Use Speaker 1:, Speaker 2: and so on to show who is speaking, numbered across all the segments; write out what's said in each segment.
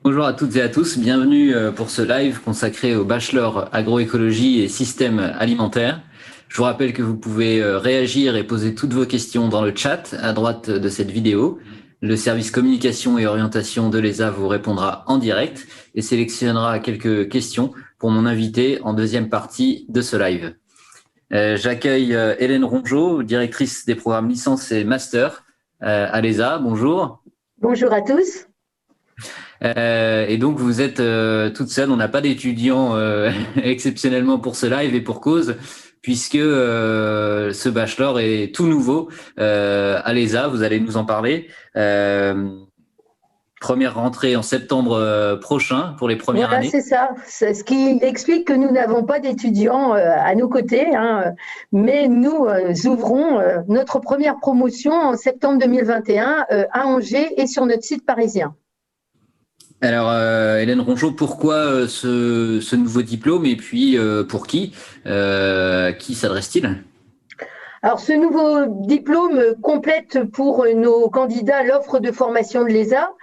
Speaker 1: Bonjour à toutes et à tous, bienvenue pour ce live consacré au bachelor agroécologie et système alimentaire. Je vous rappelle que vous pouvez réagir et poser toutes vos questions dans le chat à droite de cette vidéo. Le service communication et orientation de l'ESA vous répondra en direct et sélectionnera quelques questions pour mon invité en deuxième partie de ce live. J'accueille Hélène Rongeau, directrice des programmes licence et master à l'ESA. Bonjour.
Speaker 2: Bonjour à tous.
Speaker 1: Et donc vous êtes toute seule, on n'a pas d'étudiants exceptionnellement pour ce live et pour cause, puisque ce bachelor est tout nouveau à l'ESA, vous allez nous en parler. Première rentrée en septembre prochain pour les premières années.
Speaker 2: Voilà, c'est ça. C'est ce qui explique que nous n'avons pas d'étudiants à nos côtés, mais nous ouvrons notre première promotion en septembre 2021 à Angers et sur notre site parisien.
Speaker 1: Alors, Hélène Rongeau, pourquoi ce nouveau diplôme et puis pour qui s'adresse-t-il ?
Speaker 2: Alors, ce nouveau diplôme complète pour nos candidats l'offre de formation de l'ESA.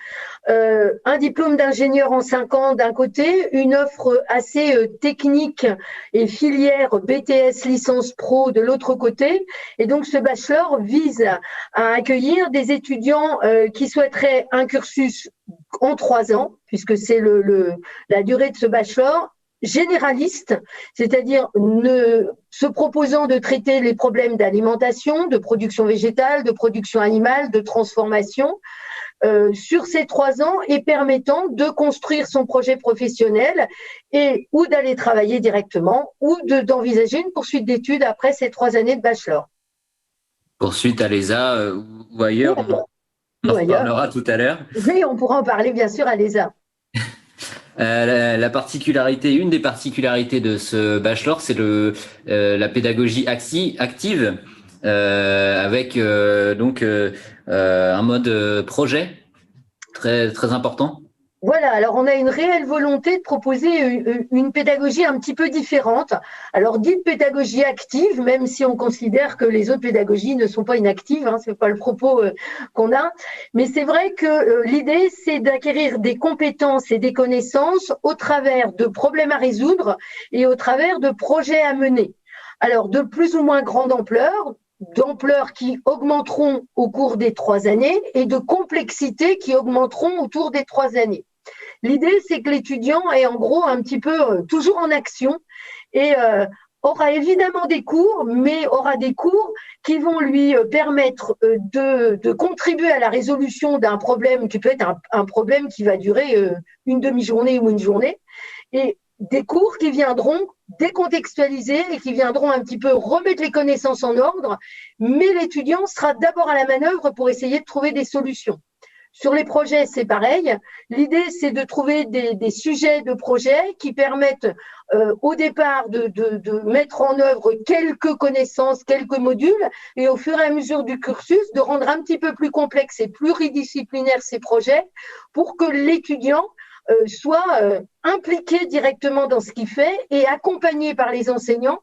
Speaker 2: Un diplôme d'ingénieur en 5 ans d'un côté, une offre assez technique et filière BTS licence pro de l'autre côté. Et donc, ce bachelor vise à accueillir des étudiants qui souhaiteraient un cursus en 3 ans, puisque c'est la durée de ce bachelor, généraliste, c'est-à-dire se proposant de traiter les problèmes d'alimentation, de production végétale, de production animale, de transformation, sur ces 3 ans et permettant de construire son projet professionnel et ou d'aller travailler directement ou d'envisager une poursuite d'études après ces 3 années de bachelor.
Speaker 1: Poursuite à l'ESA ou ailleurs, on en reparlera tout à l'heure.
Speaker 2: Oui, on pourra en parler bien sûr à l'ESA.
Speaker 1: La particularité, une des particularités de ce bachelor, c'est la pédagogie active, avec donc un mode projet très très important.
Speaker 2: Voilà, alors on a une réelle volonté de proposer une pédagogie un petit peu différente. Alors, dite pédagogie active, même si on considère que les autres pédagogies ne sont pas inactives, ce n'est pas le propos qu'on a. Mais c'est vrai que l'idée, c'est d'acquérir des compétences et des connaissances au travers de problèmes à résoudre et au travers de projets à mener. Alors, de plus ou moins grande d'ampleur qui augmenteront au cours des 3 années et de complexité qui augmenteront autour des 3 années. L'idée, c'est que l'étudiant est en gros un petit peu toujours en action et aura évidemment des cours, mais aura des cours qui vont lui permettre de contribuer à la résolution d'un problème qui peut être un problème qui va durer une demi-journée ou une journée, et des cours qui viendront décontextualiser et qui viendront un petit peu remettre les connaissances en ordre, mais l'étudiant sera d'abord à la manœuvre pour essayer de trouver des solutions. Sur les projets, c'est pareil. L'idée, c'est de trouver des sujets de projets qui permettent au départ de mettre en œuvre quelques connaissances, quelques modules, et au fur et à mesure du cursus, de rendre un petit peu plus complexe et pluridisciplinaire ces projets pour que l'étudiant soit impliqué directement dans ce qu'il fait et accompagné par les enseignants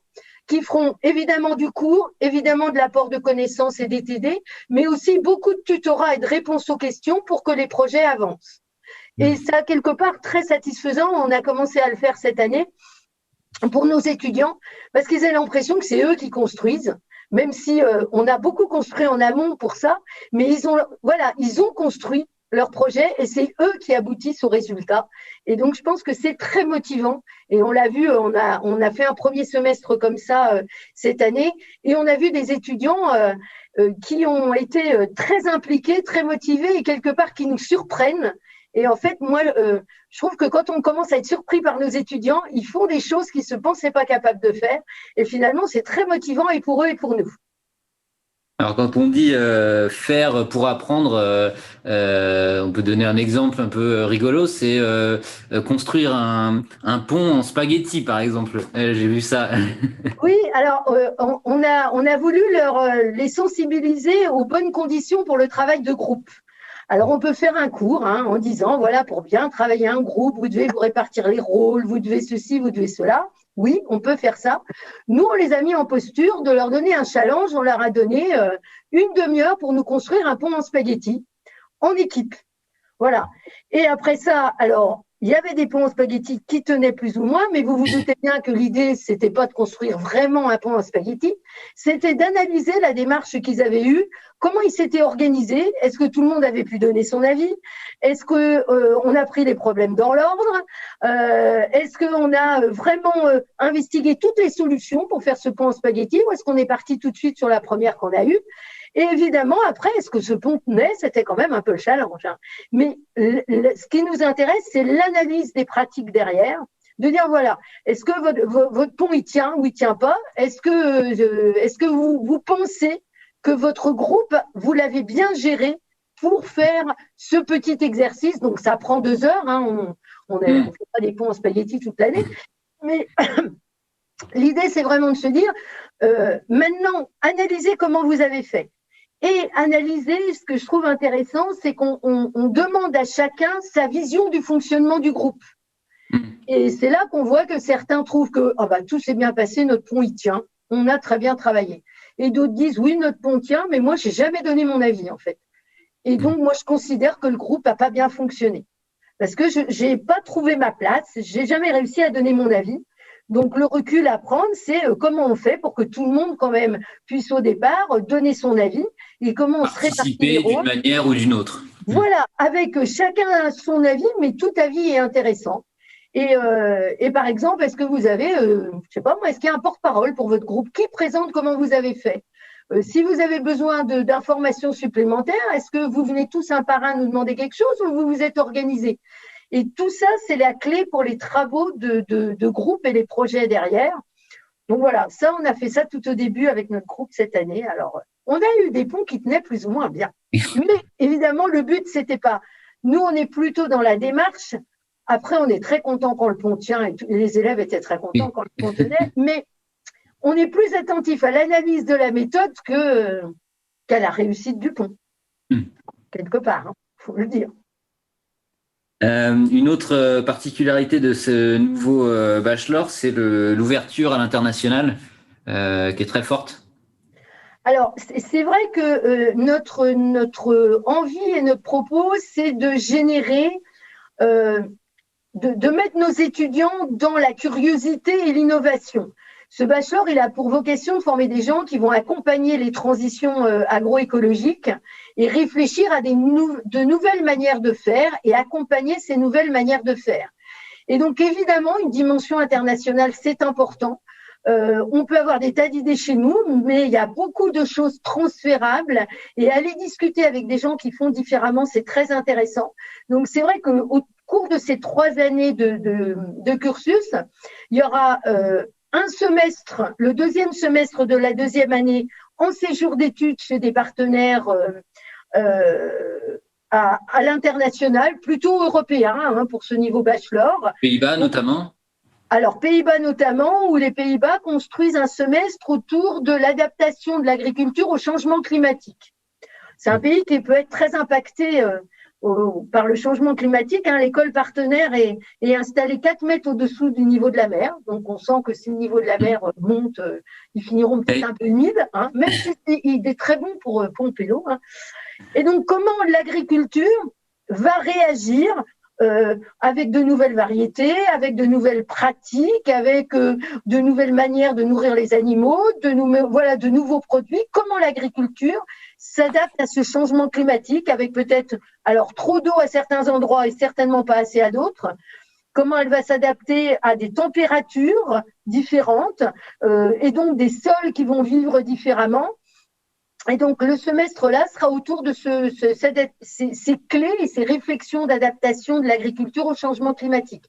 Speaker 2: qui feront évidemment du cours, évidemment de l'apport de connaissances et des TD, mais aussi beaucoup de tutorat et de réponses aux questions pour que les projets avancent. Et ça, quelque part, très satisfaisant. On a commencé à le faire cette année pour nos étudiants parce qu'ils aient l'impression que c'est eux qui construisent, même si on a beaucoup construit en amont pour ça, mais ils ont construit leur projet et c'est eux qui aboutissent au résultat. Et donc, je pense que c'est très motivant. Et on l'a vu, on a fait un premier semestre comme ça cette année et on a vu des étudiants qui ont été très impliqués, très motivés et quelque part qui nous surprennent. Et en fait, moi, je trouve que quand on commence à être surpris par nos étudiants, ils font des choses qu'ils ne se pensaient pas capables de faire. Et finalement, c'est très motivant et pour eux et pour nous.
Speaker 1: Alors quand on dit faire pour apprendre, on peut donner un exemple un peu rigolo, c'est construire un pont en spaghetti par exemple. J'ai vu ça.
Speaker 2: Oui, alors on a voulu les sensibiliser aux bonnes conditions pour le travail de groupe. Alors, on peut faire un cours en disant, voilà, pour bien travailler un groupe, vous devez vous répartir les rôles, vous devez ceci, vous devez cela. Oui, on peut faire ça. Nous, on les a mis en posture de leur donner un challenge. On leur a donné une demi-heure pour nous construire un pont en spaghetti en équipe. Voilà. Et après ça, alors, il y avait des ponts en spaghetti qui tenaient plus ou moins, mais vous vous doutez bien que l'idée, c'était pas de construire vraiment un pont en spaghetti, c'était d'analyser la démarche qu'ils avaient eue, comment ils s'étaient organisés, est-ce que tout le monde avait pu donner son avis, est-ce que on a pris les problèmes dans l'ordre, est-ce qu'on a vraiment investigué toutes les solutions pour faire ce pont en spaghetti, ou est-ce qu'on est parti tout de suite sur la première qu'on a eue? Et évidemment, après, est-ce que ce pont tenait? C'était quand même un peu le challenge. Hein. Mais ce qui nous intéresse, c'est l'analyse des pratiques derrière, de dire, voilà, est-ce que votre pont, il tient ou il tient pas? Est-ce que vous pensez que votre groupe, vous l'avez bien géré pour faire ce petit exercice? Donc, ça prend 2 heures. Hein, on ne fait pas des ponts en spaghetti toute l'année. Mais l'idée, c'est vraiment de se dire, maintenant, analysez comment vous avez fait. Et analyser, ce que je trouve intéressant, c'est qu'on demande à chacun sa vision du fonctionnement du groupe. Et c'est là qu'on voit que certains trouvent que tout s'est bien passé, notre pont il tient, on a très bien travaillé. Et d'autres disent oui, notre pont tient, mais moi, je n'ai jamais donné mon avis en fait. Et donc, moi, je considère que le groupe n'a pas bien fonctionné. Parce que je n'ai pas trouvé ma place, je n'ai jamais réussi à donner mon avis. Donc, le recul à prendre, c'est comment on fait pour que tout le monde, quand même, puisse au départ donner son avis et comment on se répartit les rôles.
Speaker 1: D'une manière ou d'une autre.
Speaker 2: Voilà, avec chacun son avis, mais tout avis est intéressant. Et par exemple, est-ce que vous avez, je sais pas moi, est-ce qu'il y a un porte-parole pour votre groupe qui présente comment vous avez fait? Si vous avez besoin d'informations supplémentaires, est-ce que vous venez tous un par un nous demander quelque chose ou vous vous êtes organisés? Et tout ça, c'est la clé pour les travaux de groupe et les projets derrière. Donc voilà, ça, on a fait ça tout au début avec notre groupe cette année. Alors, on a eu des ponts qui tenaient plus ou moins bien. Mais évidemment, le but, c'était pas. Nous, on est plutôt dans la démarche. Après, on est très content quand le pont tient et les élèves étaient très contents quand le pont tenait. Mais on est plus attentif à l'analyse de la méthode qu'à la réussite du pont. Quelque part, hein, faut le dire.
Speaker 1: Une autre particularité de ce nouveau bachelor, c'est l'ouverture à l'international qui est très forte.
Speaker 2: Alors, c'est vrai que notre envie et notre propos, c'est de générer, de mettre nos étudiants dans la curiosité et l'innovation. Ce bachelor, il a pour vocation de former des gens qui vont accompagner les transitions agroécologiques et réfléchir à de nouvelles manières de faire et accompagner ces nouvelles manières de faire. Et donc, évidemment, une dimension internationale, c'est important. On peut avoir des tas d'idées chez nous, mais il y a beaucoup de choses transférables et aller discuter avec des gens qui font différemment, c'est très intéressant. Donc, c'est vrai qu'au cours de ces 3 années de cursus, il y aura un semestre, le 2e semestre de la 2e année, en séjour d'études chez des partenaires à l'international, plutôt européen hein, pour ce niveau bachelor.
Speaker 1: Pays-Bas notamment.
Speaker 2: Alors, Pays-Bas notamment, où les Pays-Bas construisent un semestre autour de l'adaptation de l'agriculture au changement climatique. C'est un pays qui peut être très impacté par le changement climatique. Hein. L'école partenaire est installée 4 mètres au-dessous du niveau de la mer. Donc, on sent que si le niveau de la mer monte, ils finiront peut-être un peu humides, hein, même si il est très bon pour pomper l'eau. Hein. Et donc, comment l'agriculture va réagir avec de nouvelles variétés, avec de nouvelles pratiques, avec de nouvelles manières de nourrir les animaux, de nouveaux produits. Comment l'agriculture s'adapte à ce changement climatique avec peut-être alors trop d'eau à certains endroits et certainement pas assez à d'autres. Comment elle va s'adapter à des températures différentes et donc des sols qui vont vivre différemment. Et donc, le semestre-là sera autour de ces clés et ces réflexions d'adaptation de l'agriculture au changement climatique.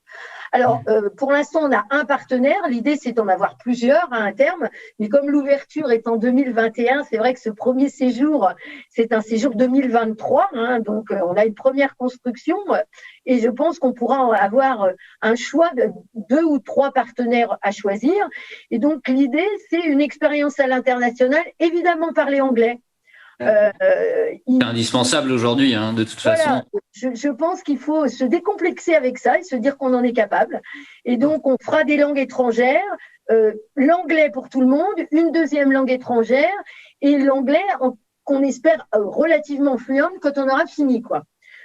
Speaker 2: Alors, pour l'instant, on a un partenaire. L'idée, c'est d'en avoir plusieurs à un terme. Mais comme l'ouverture est en 2021, c'est vrai que ce premier séjour, c'est un séjour 2023. Hein, donc, on a une première construction. Et je pense qu'on pourra avoir un choix de 2 ou 3 partenaires à choisir. Et donc, l'idée, c'est une expérience à l'international, évidemment parler anglais.
Speaker 1: C'est indispensable aujourd'hui, hein, de toute façon.
Speaker 2: Je pense qu'il faut se décomplexer avec ça et se dire qu'on en est capable. Et donc, on fera des langues étrangères, l'anglais pour tout le monde, une 2e langue étrangère et l'anglais qu'on espère relativement fluent quand on aura fini, quoi.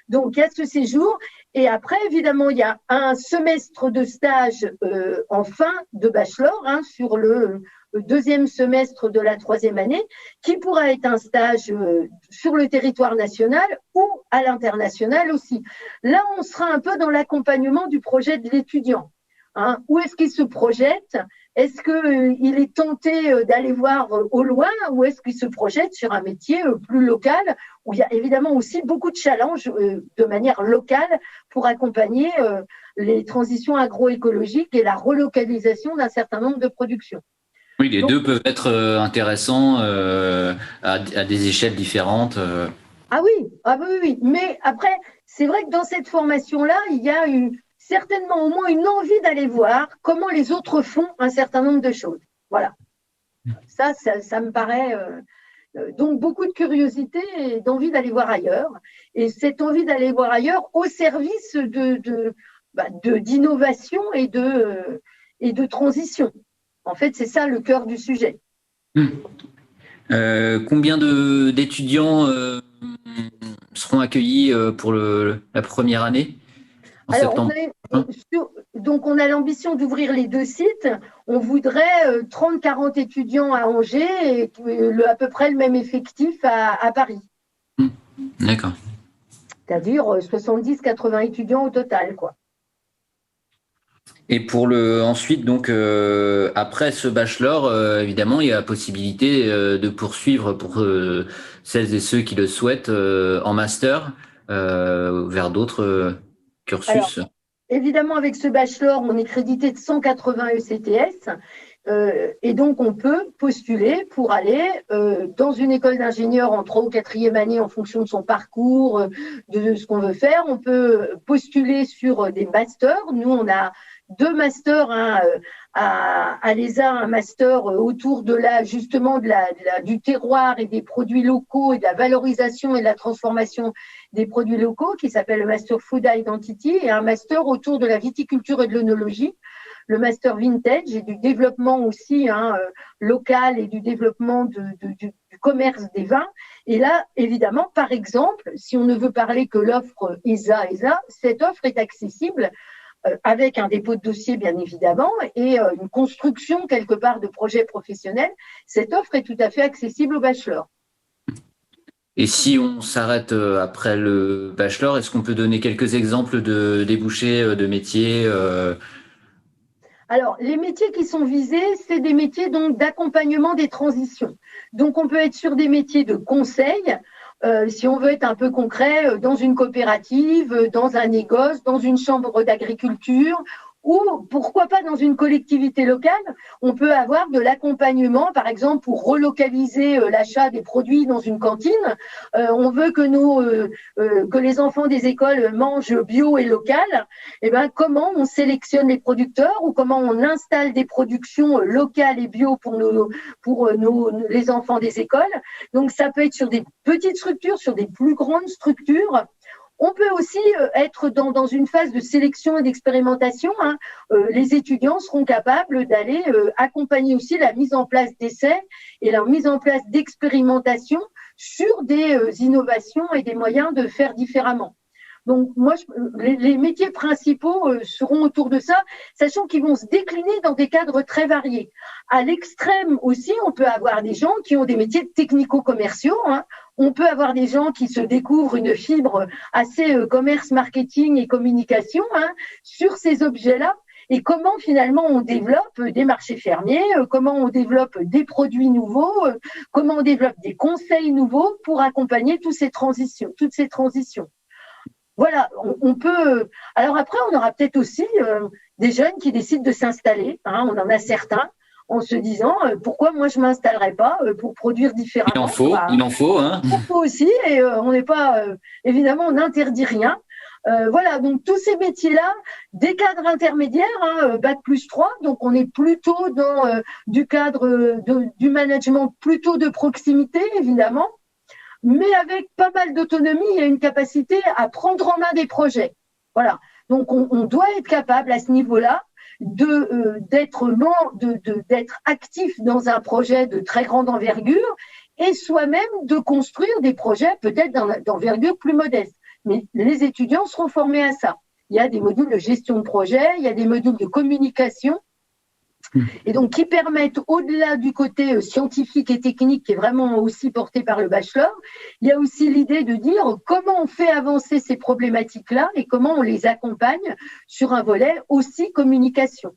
Speaker 2: Donc, il y a ce séjour. Et après, évidemment, il y a un semestre de stage en fin de bachelor, sur le deuxième semestre de la troisième année, qui pourra être un stage sur le territoire national ou à l'international aussi. Là, on sera un peu dans l'accompagnement du projet de l'étudiant. Où est-ce qu'il se projette? Est-ce qu'il est tenté d'aller voir au loin ou est-ce qu'il se projette sur un métier plus local où il y a évidemment aussi beaucoup de challenges de manière locale pour accompagner les transitions agroécologiques et la relocalisation d'un certain nombre de productions.
Speaker 1: Oui, les deux peuvent être intéressants à des échelles différentes.
Speaker 2: Ah oui. Mais après, c'est vrai que dans cette formation-là, il y a certainement au moins une envie d'aller voir comment les autres font un certain nombre de choses. Voilà. Ça me paraît… donc, beaucoup de curiosité et d'envie d'aller voir ailleurs. Et cette envie d'aller voir ailleurs au service d'innovation et de transition. En fait, c'est ça le cœur du sujet.
Speaker 1: Combien d'étudiants seront accueillis pour la première année en septembre?
Speaker 2: Donc, on a l'ambition d'ouvrir les deux sites. On voudrait 30-40 étudiants à Angers et à peu près le même effectif à Paris.
Speaker 1: D'accord.
Speaker 2: C'est-à-dire 70-80 étudiants au total, quoi.
Speaker 1: Et ensuite, donc, après ce bachelor, évidemment, il y a la possibilité de poursuivre pour celles et ceux qui le souhaitent en master vers d'autres cursus.
Speaker 2: Alors, évidemment, avec ce bachelor, on est crédité de 180 ECTS et donc on peut postuler pour aller dans une école d'ingénieur en 3e ou 4e année en fonction de son parcours, de ce qu'on veut faire. On peut postuler sur des masters. Nous, on a 2 masters à l'ESA, un master autour de justement du terroir et des produits locaux et de la valorisation et de la transformation des produits locaux qui s'appelle le Master Food Identity et un master autour de la viticulture et de l'œnologie, le Master Vintage et du développement aussi local et du développement du commerce des vins. Et là, évidemment, par exemple, si on ne veut parler que l'offre ESA, cette offre est accessible avec un dépôt de dossier, bien évidemment, et une construction quelque part de projet professionnel. Cette offre est tout à fait accessible au bachelor.
Speaker 1: Et si on s'arrête après le bachelor, est-ce qu'on peut donner quelques exemples de débouchés de métiers
Speaker 2: Alors, les métiers qui sont visés, c'est des métiers donc d'accompagnement des transitions. Donc, on peut être sur des métiers de conseil, si on veut être un peu concret, dans une coopérative, dans un négoce, dans une chambre d'agriculture ou pourquoi pas dans une collectivité locale, on peut avoir de l'accompagnement, par exemple, pour relocaliser l'achat des produits dans une cantine. On veut que les enfants des écoles mangent bio et local. Eh ben, comment on sélectionne les producteurs ou comment on installe des productions locales et bio pour les enfants des écoles. Donc, ça peut être sur des petites structures, sur des plus grandes structures. On peut aussi être dans une phase de sélection et d'expérimentation. Les étudiants seront capables d'aller accompagner aussi la mise en place d'essais et la mise en place d'expérimentations sur des innovations et des moyens de faire différemment. Donc, moi, les métiers principaux seront autour de ça, sachant qu'ils vont se décliner dans des cadres très variés. À l'extrême aussi, on peut avoir des gens qui ont des métiers technico-commerciaux. On peut avoir des gens qui se découvrent une fibre assez commerce, marketing et communication sur ces objets-là. Et comment finalement on développe des marchés fermiers, comment on développe des produits nouveaux, comment on développe des conseils nouveaux pour accompagner toutes ces transitions. Voilà, on peut… Alors après, on aura peut-être aussi des jeunes qui décident de s'installer. On en a certains en se disant pourquoi moi je ne m'installerai pas pour produire différemment.
Speaker 1: Il en faut.
Speaker 2: Il en faut aussi et on n'est pas… évidemment, on n'interdit rien. Voilà, donc tous ces métiers-là, des cadres intermédiaires, Bac plus 3, donc on est plutôt dans du cadre du management plutôt de proximité, évidemment. Mais avec pas mal d'autonomie et une capacité à prendre en main des projets. Voilà. Donc, on doit être capable à ce niveau-là d'être actif dans un projet de très grande envergure et soi-même de construire des projets peut-être d'envergure plus modeste. mais les étudiants seront formés à ça. Il y a des modules de gestion de projet, il y a des modules de communication, et donc qui permettent, au-delà du côté scientifique et technique qui est vraiment aussi porté par le bachelor, il y a aussi l'idée de dire comment on fait avancer ces problématiques-là et comment on les accompagne sur un volet aussi communication.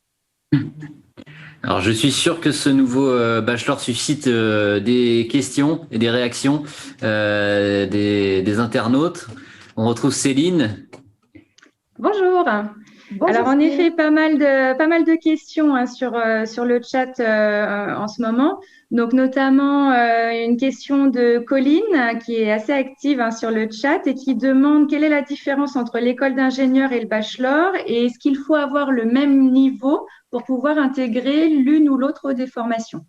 Speaker 1: Alors, je suis sûr que ce nouveau bachelor suscite des questions et des réactions des internautes. On retrouve Céline.
Speaker 3: Bonjour.
Speaker 2: Bonjour.
Speaker 3: Alors, en effet, pas mal de questions sur le chat en ce moment. Donc, notamment une question de Colline qui est assez active sur le chat et qui demande quelle est la différence entre l'école d'ingénieur et le bachelor et est-ce qu'il faut avoir le même niveau pour pouvoir intégrer l'une ou l'autre des formations?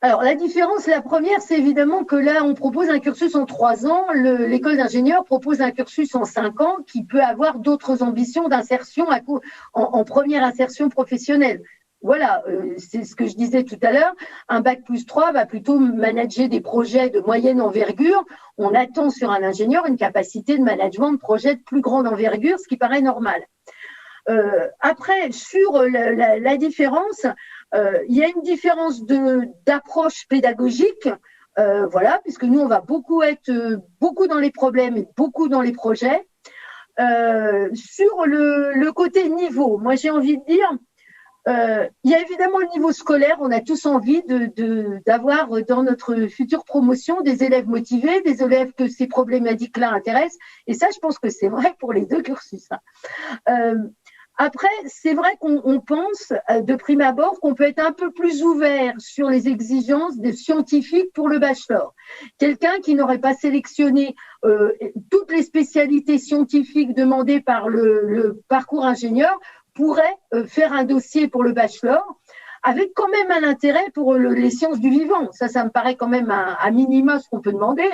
Speaker 2: Alors, la différence, la première, c'est évidemment que là, on propose un cursus en 3 ans. L'école d'ingénieur propose un cursus en 5 ans qui peut avoir d'autres ambitions d'insertion en première insertion professionnelle. Voilà, c'est ce que je disais tout à l'heure. Un bac+3 va plutôt manager des projets de moyenne envergure. On attend sur un ingénieur une capacité de management de projets de plus grande envergure, ce qui paraît normal. Après, sur la différence, il y a une différence d'approche pédagogique, voilà, puisque nous, on va beaucoup être beaucoup dans les problèmes et beaucoup dans les projets. Sur le côté niveau, moi, j'ai envie de dire, il y a évidemment le niveau scolaire. On a tous envie d'avoir dans notre future promotion des élèves motivés, des élèves que ces problématiques-là intéressent. Et ça, je pense que c'est vrai pour les deux cursus. Après, c'est vrai qu'on pense de prime abord qu'on peut être un peu plus ouvert sur les exigences des scientifiques pour le bachelor. Quelqu'un qui n'aurait pas sélectionné toutes les spécialités scientifiques demandées par le parcours ingénieur pourrait faire un dossier pour le bachelor avec quand même un intérêt pour les sciences du vivant. Ça me paraît quand même un minimum ce qu'on peut demander.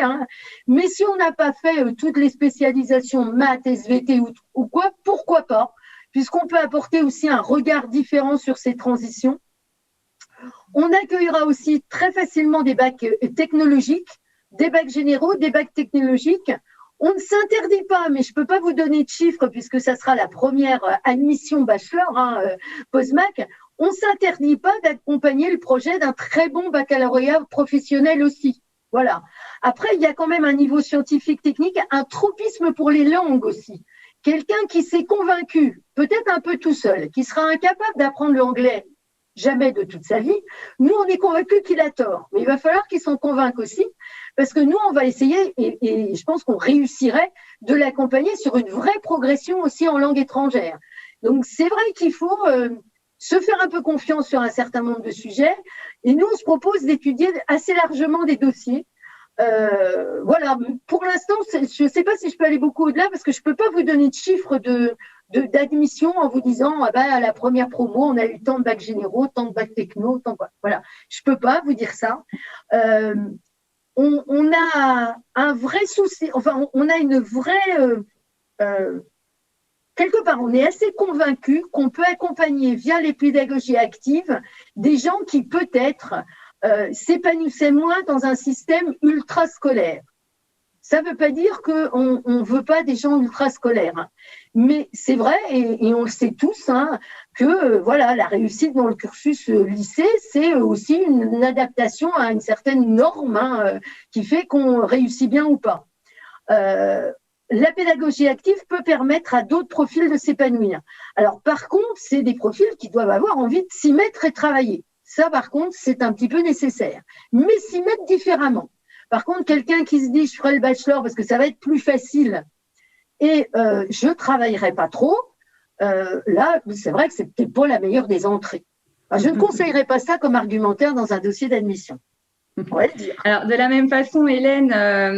Speaker 2: Mais si on n'a pas fait toutes les spécialisations maths, SVT ou quoi, pourquoi pas ? Puisqu'on peut apporter aussi un regard différent sur ces transitions. On accueillera aussi très facilement des bacs technologiques, des bacs généraux, des bacs technologiques. On ne s'interdit pas, mais je ne peux pas vous donner de chiffres puisque ça sera la première admission bachelor, post-bac. On ne s'interdit pas d'accompagner le projet d'un très bon baccalauréat professionnel aussi. Voilà. Après, il y a quand même un niveau scientifique, technique, un tropisme pour les langues aussi. Quelqu'un qui s'est convaincu, peut-être un peu tout seul, qui sera incapable d'apprendre l'anglais jamais de toute sa vie, nous, on est convaincus qu'il a tort. Mais il va falloir qu'il s'en convainque aussi, parce que nous, on va essayer, et je pense qu'on réussirait, de l'accompagner sur une vraie progression aussi en langue étrangère. Donc, c'est vrai qu'il faut se faire un peu confiance sur un certain nombre de sujets, et nous, on se propose d'étudier assez largement des dossiers. Voilà, pour l'instant, je ne sais pas si je peux aller beaucoup au-delà parce que je ne peux pas vous donner de chiffres d'admission en vous disant à la première promo, on a eu tant de bacs généraux, tant de bacs techno, voilà. Je ne peux pas vous dire ça. On a un vrai souci, enfin, on a une vraie… quelque part, on est assez convaincu qu'on peut accompagner via les pédagogies actives des gens qui peut-être s'épanouissaient moins dans un système ultra scolaire. Ça ne veut pas dire qu'on ne veut pas des gens ultra scolaires, mais c'est vrai et on le sait tous que voilà, la réussite dans le cursus lycée, c'est aussi une adaptation à une certaine norme qui fait qu'on réussit bien ou pas. La pédagogie active peut permettre à d'autres profils de s'épanouir. Alors par contre, c'est des profils qui doivent avoir envie de s'y mettre et travailler. Ça, par contre, c'est un petit peu nécessaire. Mais s'y mettre différemment. Par contre, quelqu'un qui se dit « je ferai le bachelor parce que ça va être plus facile et je ne travaillerai pas trop », là, c'est vrai que c'est peut-être pas la meilleure des entrées. Enfin, je ne conseillerais pas ça comme argumentaire dans un dossier d'admission. On va le dire.
Speaker 3: Alors, de la même façon, Hélène, là,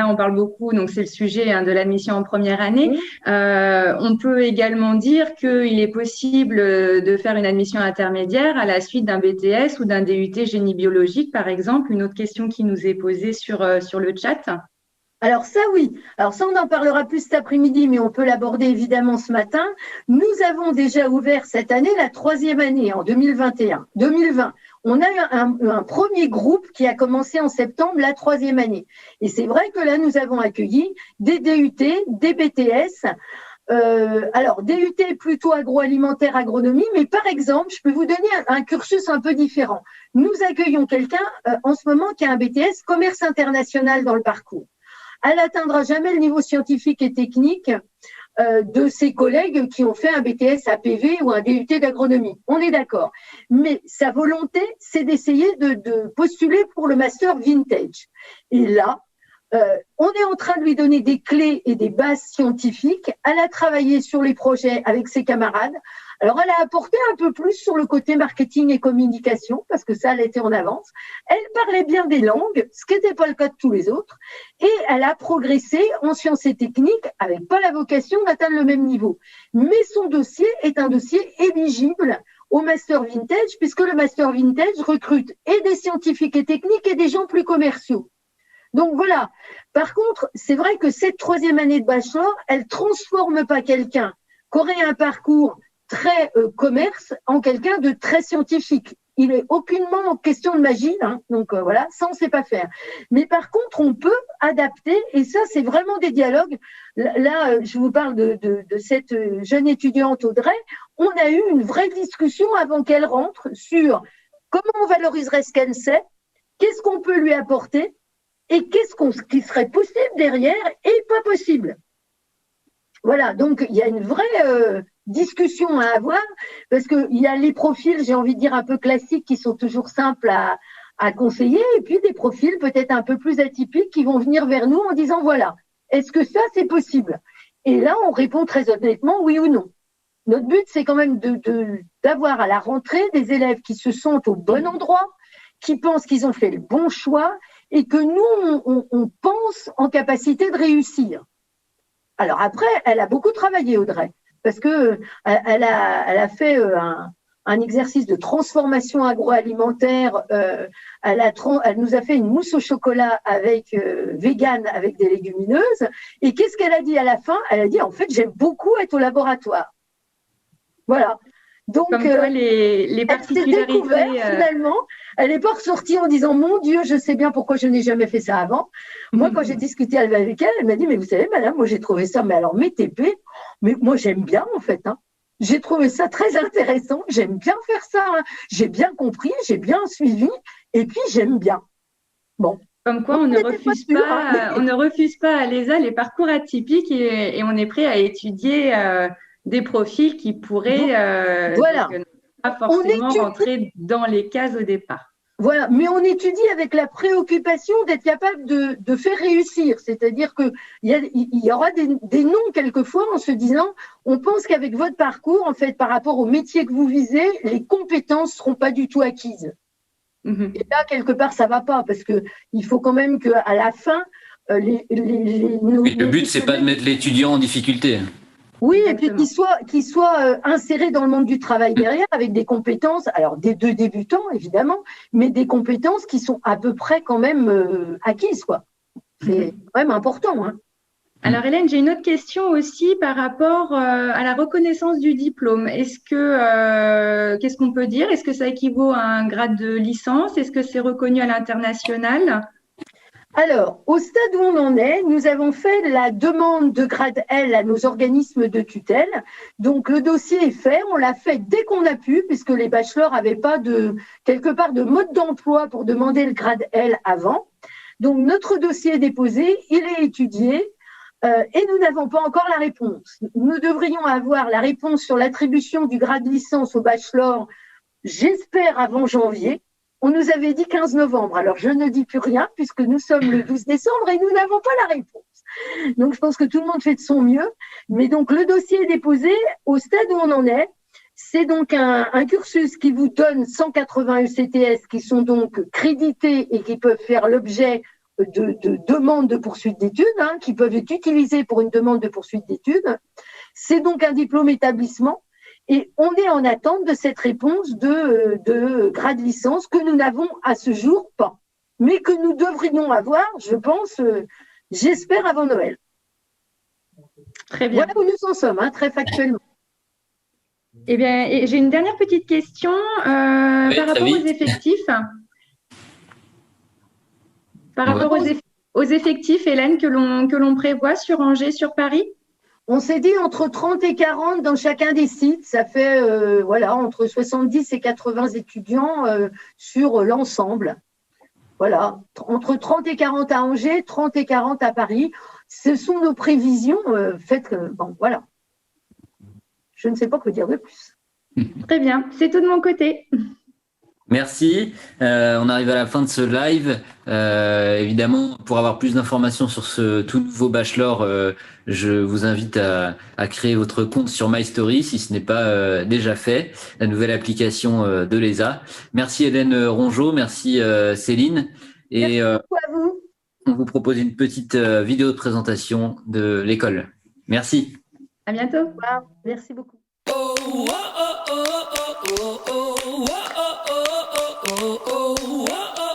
Speaker 3: on parle beaucoup, donc c'est le sujet de l'admission en première année. On peut également dire qu'il est possible de faire une admission intermédiaire à la suite d'un BTS ou d'un DUT génie biologique, par exemple. Une autre question qui nous est posée sur le chat.
Speaker 2: Alors ça, oui. Alors ça, on en parlera plus cet après-midi, mais on peut l'aborder évidemment ce matin. Nous avons déjà ouvert cette année la 3e année, en 2020. On a eu un premier groupe qui a commencé en septembre, la 3e année. Et c'est vrai que là, nous avons accueilli des DUT, des BTS. Alors, DUT plutôt agroalimentaire, agronomie, mais par exemple, je peux vous donner un cursus un peu différent. Nous accueillons quelqu'un en ce moment qui a un BTS commerce international dans le parcours. Elle n'atteindra jamais le niveau scientifique et technique de ses collègues qui ont fait un BTS APV ou un DUT d'agronomie. On est d'accord. Mais sa volonté, c'est d'essayer de postuler pour le master vintage. Et là, on est en train de lui donner des clés et des bases scientifiques. Elle a travaillé sur les projets avec ses camarades. Alors, elle a apporté un peu plus sur le côté marketing et communication, parce que ça, elle était en avance. Elle parlait bien des langues, ce qui n'était pas le cas de tous les autres. Et elle a progressé en sciences et techniques, avec pas la vocation d'atteindre le même niveau. Mais son dossier est un dossier éligible au Master Vintage, puisque le Master Vintage recrute et des scientifiques et techniques et des gens plus commerciaux. Donc voilà. Par contre, c'est vrai que cette 3e année de bachelor, elle transforme pas quelqu'un qui aurait un parcours très commerce en quelqu'un de très scientifique. Il est aucunement question de magie, hein, donc voilà, ça on sait pas faire. Mais par contre, on peut adapter, et ça c'est vraiment des dialogues. Là, je vous parle de cette jeune étudiante Audrey. On a eu une vraie discussion avant qu'elle rentre sur comment on valoriserait ce qu'elle sait, qu'est-ce qu'on peut lui apporter, et qu'est-ce qui serait possible derrière et pas possible. Voilà, donc il y a une vraie discussion à avoir, parce qu'il y a les profils, j'ai envie de dire, un peu classiques qui sont toujours simples à conseiller, et puis des profils peut-être un peu plus atypiques qui vont venir vers nous en disant, voilà, est-ce que ça c'est possible? Et là, on répond très honnêtement oui ou non. Notre but, c'est quand même d'avoir à la rentrée des élèves qui se sentent au bon endroit, qui pensent qu'ils ont fait le bon choix, et que nous, on pense en capacité de réussir. Alors après, elle a beaucoup travaillé, Audrey, parce que elle a fait un exercice de transformation agroalimentaire. Elle nous a fait une mousse au chocolat avec vegan, avec des légumineuses. Et qu'est-ce qu'elle a dit à la fin? Elle a dit, en fait, j'aime beaucoup être au laboratoire. Voilà. Donc,
Speaker 3: comme quoi les particularités.
Speaker 2: Elle s'est découverte, finalement. Elle n'est pas ressortie en disant, mon Dieu, je sais bien pourquoi je n'ai jamais fait ça avant. Moi, quand j'ai discuté avec elle, elle m'a dit, mais vous savez, madame, moi, j'ai trouvé ça, mais alors, mes TP, mais moi, j'aime bien, en fait. Hein. J'ai trouvé ça très intéressant. J'aime bien faire ça. Hein. J'ai bien compris, j'ai bien suivi, et puis, j'aime bien. Bon.
Speaker 3: Comme quoi, on ne refuse pas à l'ESA les parcours atypiques et on est prêt à étudier des profils qui pourraient
Speaker 2: voilà.
Speaker 3: Pas forcément rentrer dans les cases au départ.
Speaker 2: Voilà, mais on étudie avec la préoccupation d'être capable de faire réussir. C'est-à-dire qu'il y aura des noms quelquefois en se disant, on pense qu'avec votre parcours, en fait, par rapport au métier que vous visez, les compétences ne seront pas du tout acquises. Et là, quelque part, ça ne va pas, parce qu'il faut quand même qu'à la fin,
Speaker 1: le but, c'est pas de mettre l'étudiant en difficulté.
Speaker 2: Oui, exactement. Et puis qu'il soit inséré dans le monde du travail derrière avec des compétences, alors des deux débutants évidemment, mais des compétences qui sont à peu près quand même acquises, quoi. C'est quand même important. Hein.
Speaker 3: Alors Hélène, j'ai une autre question aussi par rapport à la reconnaissance du diplôme. Qu'est-ce qu'on peut dire? Est-ce que ça équivaut à un grade de licence? Est-ce que c'est reconnu à l'international?
Speaker 2: Alors, au stade où on en est, nous avons fait la demande de grade L à nos organismes de tutelle. Donc, le dossier est fait. On l'a fait dès qu'on a pu, puisque les bachelors n'avaient pas quelque part de mode d'emploi pour demander le grade L avant. Donc, notre dossier est déposé, il est étudié et nous n'avons pas encore la réponse. Nous devrions avoir la réponse sur l'attribution du grade licence au bachelor, j'espère avant janvier. On nous avait dit 15 novembre. Alors, je ne dis plus rien puisque nous sommes le 12 décembre et nous n'avons pas la réponse. Donc, je pense que tout le monde fait de son mieux. Mais donc, le dossier est déposé au stade où on en est. C'est donc un cursus qui vous donne 180 ECTS qui sont donc crédités et qui peuvent faire l'objet de demandes de poursuite d'études, hein, qui peuvent être utilisées pour une demande de poursuite d'études. C'est donc un diplôme établissement. Et on est en attente de cette réponse de grade licence que nous n'avons à ce jour pas, mais que nous devrions avoir, je pense, j'espère avant Noël.
Speaker 3: Très bien.
Speaker 2: Voilà où nous en sommes, très factuellement.
Speaker 3: Eh bien, et j'ai une dernière petite question
Speaker 1: Oui,
Speaker 3: par rapport aux effectifs. Par rapport aux effectifs, Hélène, que l'on prévoit sur Angers, sur Paris?
Speaker 2: On s'est dit entre 30 et 40 dans chacun des sites. Ça fait entre 70 et 80 étudiants sur l'ensemble. Voilà, entre 30 et 40 à Angers, 30 et 40 à Paris. Ce sont nos prévisions faites. Voilà. Je ne sais pas quoi dire de plus.
Speaker 3: Très bien, c'est tout de mon côté.
Speaker 1: Merci. On arrive à la fin de ce live. Évidemment, pour avoir plus d'informations sur ce tout nouveau bachelor, je vous invite à créer votre compte sur MyStory si ce n'est pas déjà fait, la nouvelle application de l'ESA. Merci Hélène Rongeau, merci Céline. Et
Speaker 2: merci beaucoup à vous.
Speaker 1: On vous propose une petite vidéo de présentation de l'école. Merci.
Speaker 3: À bientôt.
Speaker 2: Wow, merci beaucoup.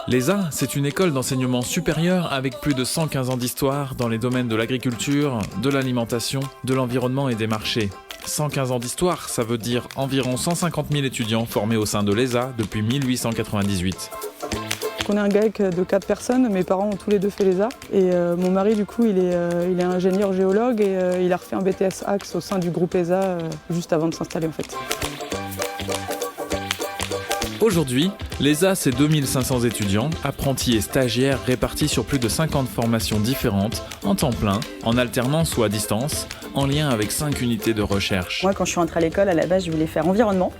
Speaker 4: L'ESA, c'est une école d'enseignement supérieur avec plus de 115 ans d'histoire dans les domaines de l'agriculture, de l'alimentation, de l'environnement et des marchés. 115 ans d'histoire, ça veut dire environ 150 000 étudiants formés au sein de l'ESA depuis 1898.
Speaker 5: On est un GAEC de 4 personnes, mes parents ont tous les deux fait l'ESA et mon mari du coup il est ingénieur géologue et il a refait un BTS Axe au sein du groupe ESA juste avant de s'installer en fait.
Speaker 4: Aujourd'hui, l'ESA c'est 2500 étudiants, apprentis et stagiaires répartis sur plus de 50 formations différentes, en temps plein, en alternance ou à distance, en lien avec 5 unités de recherche.
Speaker 6: Moi quand je suis rentrée à l'école, à la base je voulais faire environnement.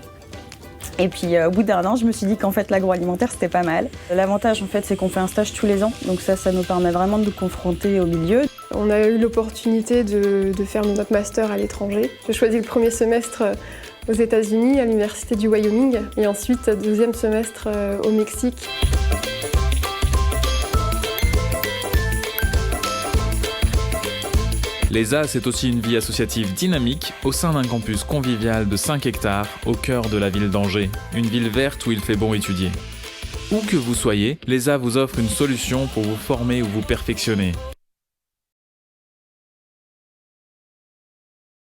Speaker 6: Et puis au bout d'un an, je me suis dit qu'en fait l'agroalimentaire c'était pas mal. L'avantage en fait c'est qu'on fait un stage tous les ans, donc ça nous permet vraiment de nous confronter au milieu.
Speaker 7: On a eu l'opportunité de faire notre master à l'étranger. J'ai choisi le premier semestre aux États-Unis, à l'université du Wyoming, et ensuite deuxième semestre au Mexique.
Speaker 4: L'ESA, c'est aussi une vie associative dynamique au sein d'un campus convivial de 5 hectares au cœur de la ville d'Angers, une ville verte où il fait bon étudier. Où que vous soyez, l'ESA vous offre une solution pour vous former ou vous perfectionner.